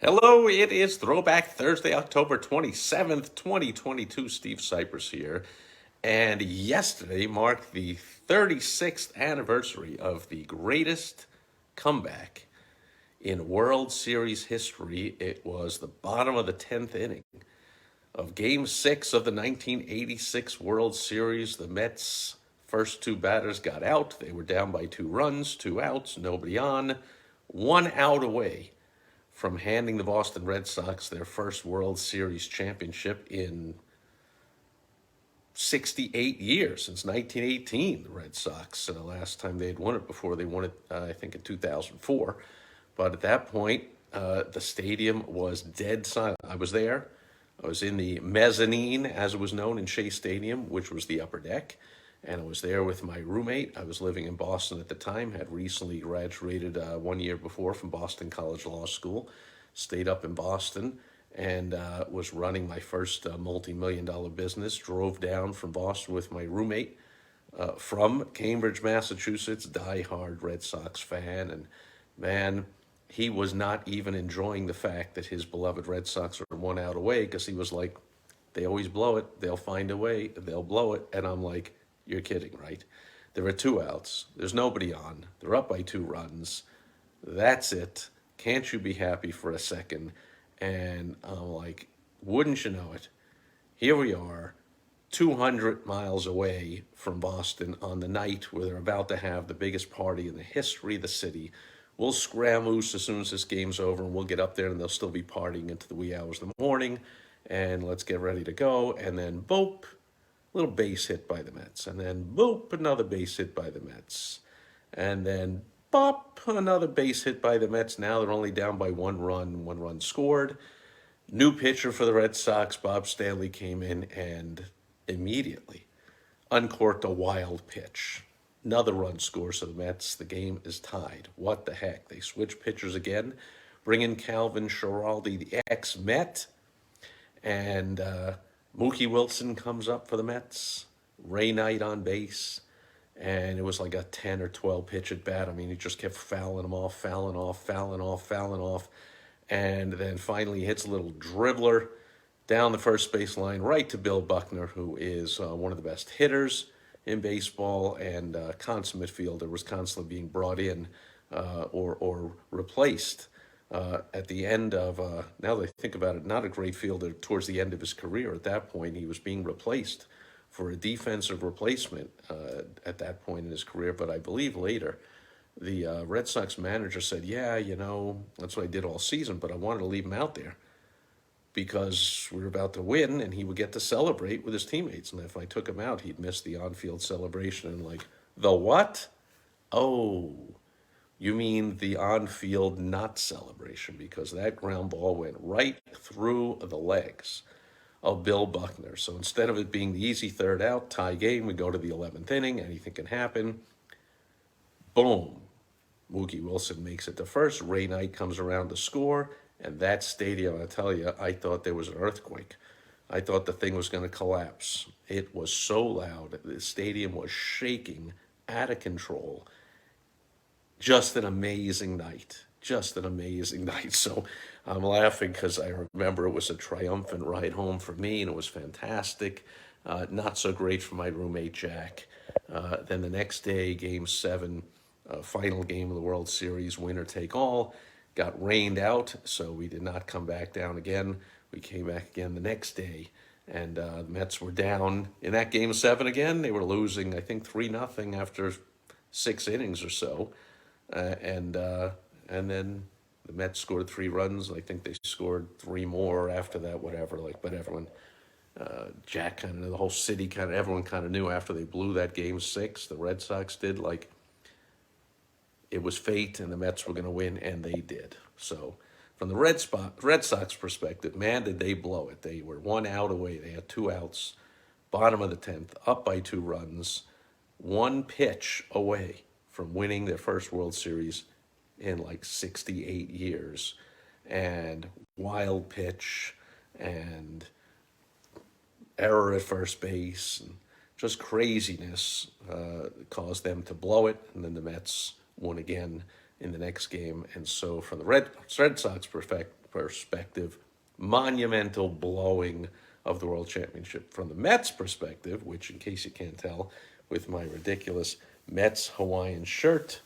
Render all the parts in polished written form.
Hello, it is Throwback Thursday, October 27th, 2022. Steve Sipress here. And yesterday marked the 36th anniversary of the greatest comeback in World Series history. It was the bottom of the 10th inning of Game 6 of the 1986 World Series. The Mets' first two batters got out. They were down by 2 runs, 2 outs, nobody on, 1 out away from handing the Boston Red Sox their first World Series championship in 68 years, since 1918. The Red Sox, the last time they had won it before they won it, I think, in 2004. But at that point, the stadium was dead silent. I was there. I was in the mezzanine, as it was known, in Shea Stadium, which was the upper deck. And I was there with my roommate. I was living in Boston at the time, had recently graduated 1 year before from Boston College Law School, stayed up in Boston, and was running my first multi-million-dollar business. Drove down from Boston with my roommate from Cambridge, Massachusetts, diehard Red Sox fan. And man, he was not even enjoying the fact that his beloved Red Sox are 1 out away, because he was like, they always blow it. They'll find a way. They'll blow it. And I'm like, you're kidding, right? There are 2 outs. There's nobody on. They're up by 2 runs. That's it. Can't you be happy for a second? And I'm like, wouldn't you know it? Here we are, 200 miles away from Boston on the night where they're about to have the biggest party in the history of the city. We'll scram loose as soon as this game's over, and we'll get up there, and they'll still be partying into the wee hours of the morning. And let's get ready to go. And then, boop, little base hit by the Mets. And then, boop, another base hit by the Mets. And then, bop, another base hit by the Mets. Now they're only down by 1 run, 1 run scored. New pitcher for the Red Sox, Bob Stanley, came in and immediately uncorked a wild pitch. Another run scores for the Mets. The game is tied. What the heck? They switch pitchers again, bring in Calvin Schiraldi, the ex-Met, and Mookie Wilson comes up for the Mets. Ray Knight on base. And it was like a 10 or 12 pitch at bat. I mean, he just kept fouling them off, fouling off, fouling off, fouling off. And then finally hits a little dribbler down the first base line right to Bill Buckner, who is one of the best hitters in baseball and consummate fielder, was constantly being brought in or replaced at the end of, now that I think about it, not a great fielder towards the end of his career. At that point, he was being replaced for a defensive replacement at that point in his career. But I believe later, the Red Sox manager said, yeah, that's what I did all season, but I wanted to leave him out there because we were about to win and he would get to celebrate with his teammates. And if I took him out, he'd miss the on-field celebration. And like, the what? Oh, you mean the on-field not celebration, because that ground ball went right through the legs of Bill Buckner. So instead of it being the easy 3rd out, tie game, we go to the 11th inning, anything can happen. Boom. Mookie Wilson makes it to first. Ray Knight comes around to score. And that stadium, I tell you, I thought there was an earthquake. I thought the thing was going to collapse. It was so loud. The stadium was shaking out of control. Just an amazing night. Just an amazing night. So I'm laughing because I remember it was a triumphant ride home for me, and it was fantastic. Not so great for my roommate, Jack. Then the next day, Game 7, final game of the World Series, winner take all, got rained out, so we did not come back down again. We came back again the next day, and the Mets were down in that Game 7 again. They were losing, I think, 3-0 after 6 innings or so. And then the Mets scored 3 runs. I think they scored 3 more after that, whatever. But everyone, Jack kind of, the whole city kind of, everyone kind of knew after they blew that Game 6, the Red Sox did, like, it was fate and the Mets were going to win, and they did. So from the Red Sox perspective, man, did they blow it. They were 1 out away. They had 2 outs, bottom of the 10th, up by 2 runs, 1 pitch away from winning their first World Series in like 68 years. And wild pitch and error at first base and just craziness caused them to blow it. And then the Mets won again in the next game. And so from the Red Sox perspective, monumental blowing of the World Championship. From the Mets perspective, which in case you can't tell, with my ridiculous Mets Hawaiian shirt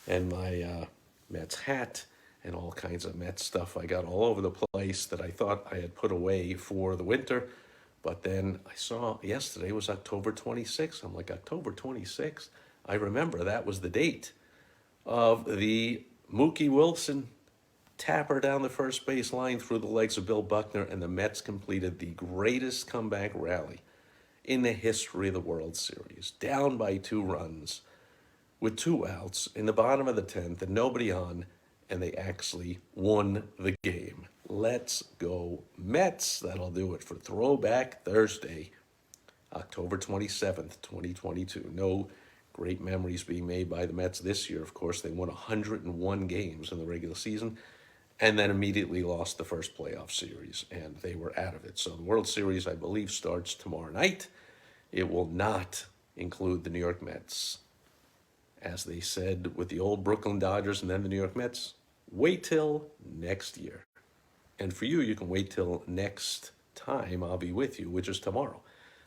and my Mets hat and all kinds of Mets stuff I got all over the place that I thought I had put away for the winter. But then I saw yesterday was October 26th. I'm like, October 26th? I remember that was the date of the Mookie Wilson tapper down the first base line through the legs of Bill Buckner, and the Mets completed the greatest comeback rally in the history of the World Series. Down by 2 runs with 2 outs in the bottom of the 10th and nobody on, and they actually won the game. Let's go Mets. That'll do it for Throwback Thursday, October 27th, 2022. No great memories being made by the Mets this year. Of course, they won 101 games in the regular season and then immediately lost the first playoff series, and they were out of it. So the World Series, I believe, starts tomorrow night. It will not include the New York Mets. As they said with the old Brooklyn Dodgers and then the New York Mets, wait till next year. And for you, you can wait till next time I'll be with you, which is tomorrow,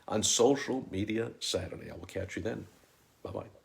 on Social Media Saturday. I will catch you then. Bye-bye.